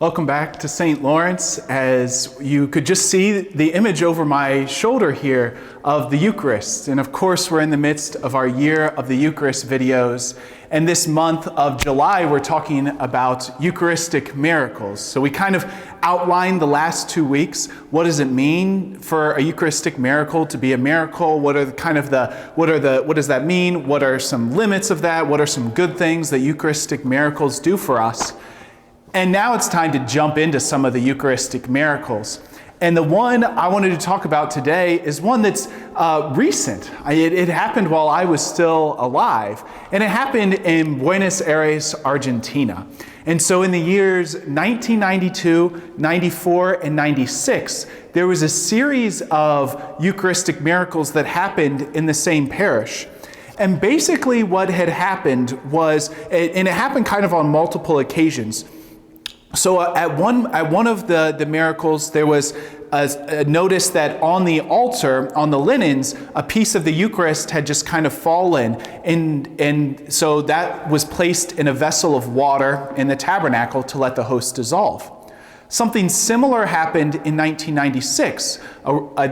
Welcome back to St. Lawrence. As you could just see the image over my shoulder here of the Eucharist. And of course, we're in the midst of our Year of the Eucharist videos. And this month of July, we're talking about Eucharistic miracles. So we kind of outlined the last 2 weeks. What does it mean for a Eucharistic miracle to be a miracle? What does that mean? What are some limits of that? What are some good things that Eucharistic miracles do for us? And now it's time to jump into some of the Eucharistic miracles. And the one I wanted to talk about today is one that's recent. It happened while I was still alive. And it happened in Buenos Aires, Argentina. And so in the years 1992, 94, and 96, there was a series of Eucharistic miracles that happened in the same parish. And basically what had happened was, and it happened kind of on multiple occasions. So at one of the miracles, there was a notice that on the altar, on the linens, a piece of the Eucharist had just kind of fallen. And so that was placed in a vessel of water in the tabernacle to let the host dissolve. Something similar happened in 1996.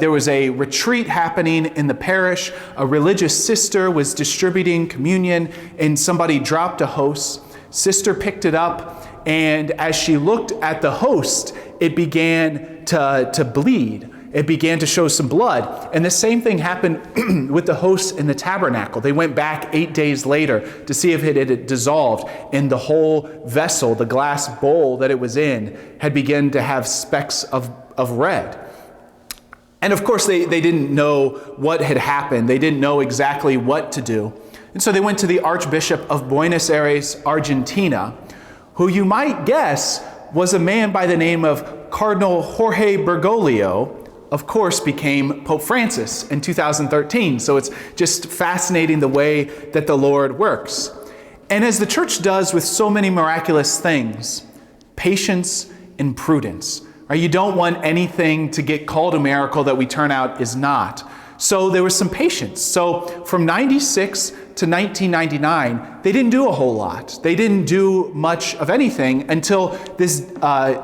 There was a retreat happening in the parish. A religious sister was distributing communion and somebody dropped a host. Sister picked it up. And as she looked at the host, it began to bleed. It began to show some blood. And the same thing happened with the host in the tabernacle. They went back 8 days later to see if it had dissolved. And the whole vessel, the glass bowl that it was in, had begun to have specks of red. And of course, they didn't know what had happened. They didn't know exactly what to do. And so they went to the Archbishop of Buenos Aires, Argentina, who you might guess was a man by the name of Cardinal Jorge Bergoglio, of course became Pope Francis in 2013. So it's just fascinating the way that the Lord works. And as the Church does with so many miraculous things, patience and prudence. Right? You don't want anything to get called a miracle that we turn out is not. So there was some patience. So from 96 to 1999, they didn't do a whole lot. They didn't do much of anything until this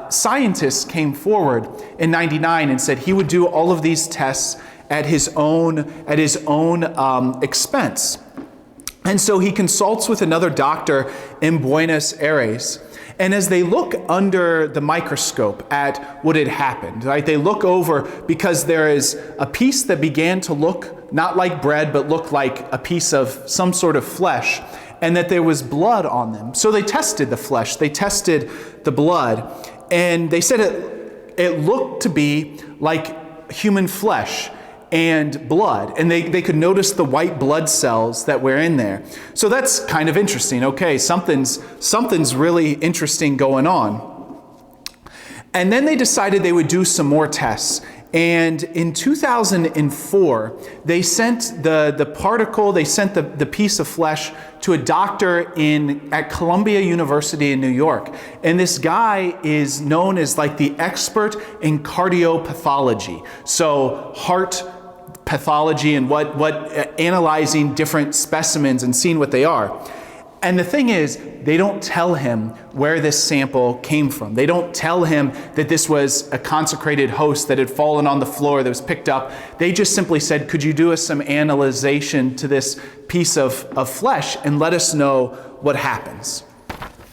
scientist came forward in 99 and said he would do all of these tests at his own expense. And so he consults with another doctor in Buenos Aires. And as they look under the microscope at what had happened, right? They look over because there is a piece that began to look not like bread, but looked like a piece of some sort of flesh, and that there was blood on them. So they tested the flesh, they tested the blood, and they said it looked to be like human flesh and blood, and they could notice the white blood cells that were in there. So that's kind of interesting. Okay, something's really interesting going on. And then they decided they would do some more tests. And in 2004, they sent the piece of flesh to a doctor at Columbia University in New York. And this guy is known as like the expert in cardiopathology. So heart pathology and analyzing different specimens and seeing what they are. And the thing is, they don't tell him where this sample came from. They don't tell him that this was a consecrated host that had fallen on the floor that was picked up. They just simply said, could you do us some analyzation to this piece of flesh and let us know what happens?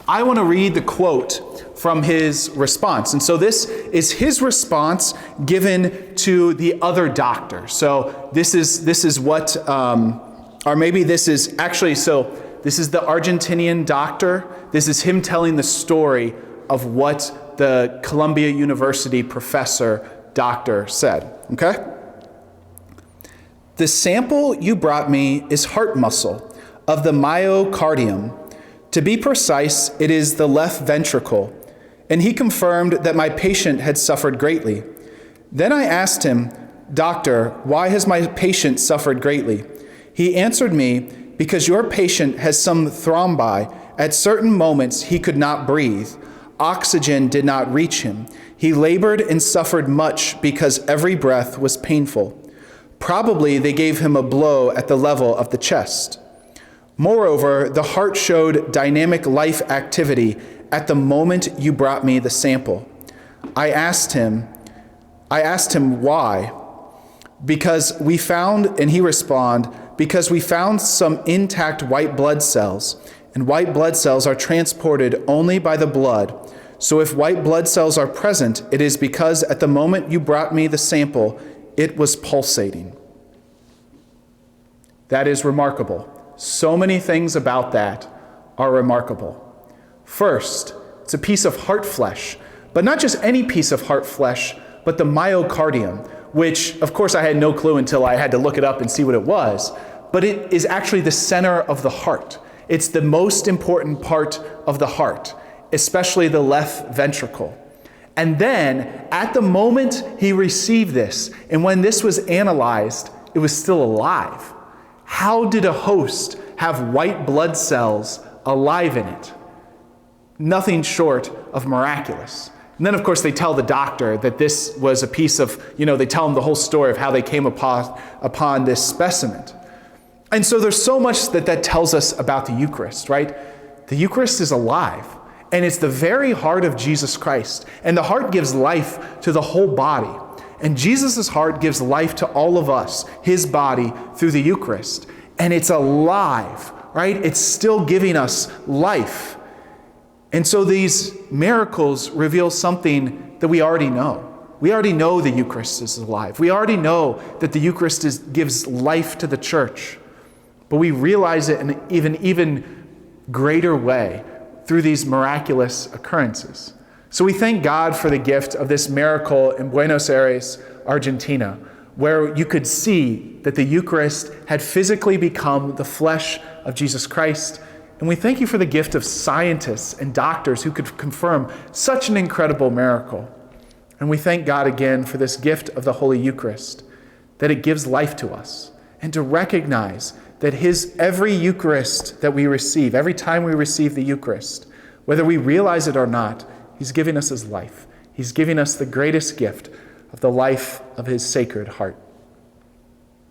I want to read the quote from his response. And so this is his response given to the other doctor. So this is what, or maybe this is actually, so this is the Argentinian doctor. This is him telling the story of what the Columbia University professor doctor said, okay? The sample you brought me is heart muscle of the myocardium. To be precise, it is the left ventricle. And he confirmed that my patient had suffered greatly. Then I asked him, Doctor, why has my patient suffered greatly? He answered me, because your patient has some thrombi. At certain moments, he could not breathe. Oxygen did not reach him. He labored and suffered much because every breath was painful. Probably they gave him a blow at the level of the chest. Moreover, the heart showed dynamic life activity at the moment you brought me the sample. I asked him why. Because we found, and he responded, because we found some intact white blood cells, and white blood cells are transported only by the blood. So if white blood cells are present, it is because at the moment you brought me the sample, it was pulsating. That is remarkable. So many things about that are remarkable. First, it's a piece of heart flesh, but not just any piece of heart flesh, but the myocardium, which, of course, I had no clue until I had to look it up and see what it was. But it is actually the center of the heart. It's the most important part of the heart, especially the left ventricle. And then, at the moment he received this, and when this was analyzed, it was still alive. How did a host have white blood cells alive in it? Nothing short of miraculous. And then, of course, they tell the doctor that this was a piece of, they tell him the whole story of how they came upon this specimen. And so there's so much that tells us about the Eucharist, right? The Eucharist is alive, and it's the very heart of Jesus Christ. And the heart gives life to the whole body. And Jesus' heart gives life to all of us, his body, through the Eucharist. And it's alive, right? It's still giving us life. And so these miracles reveal something that we already know. We already know the Eucharist is alive. We already know that the Eucharist gives life to the church. But we realize it in an even greater way through these miraculous occurrences. So we thank God for the gift of this miracle in Buenos Aires, Argentina, where you could see that the Eucharist had physically become the flesh of Jesus Christ. And we thank you for the gift of scientists and doctors who could confirm such an incredible miracle. And we thank God again for this gift of the Holy Eucharist, that it gives life to us, and to recognize that his every Eucharist that we receive, every time we receive the Eucharist, whether we realize it or not, he's giving us his life. He's giving us the greatest gift of the life of his sacred heart.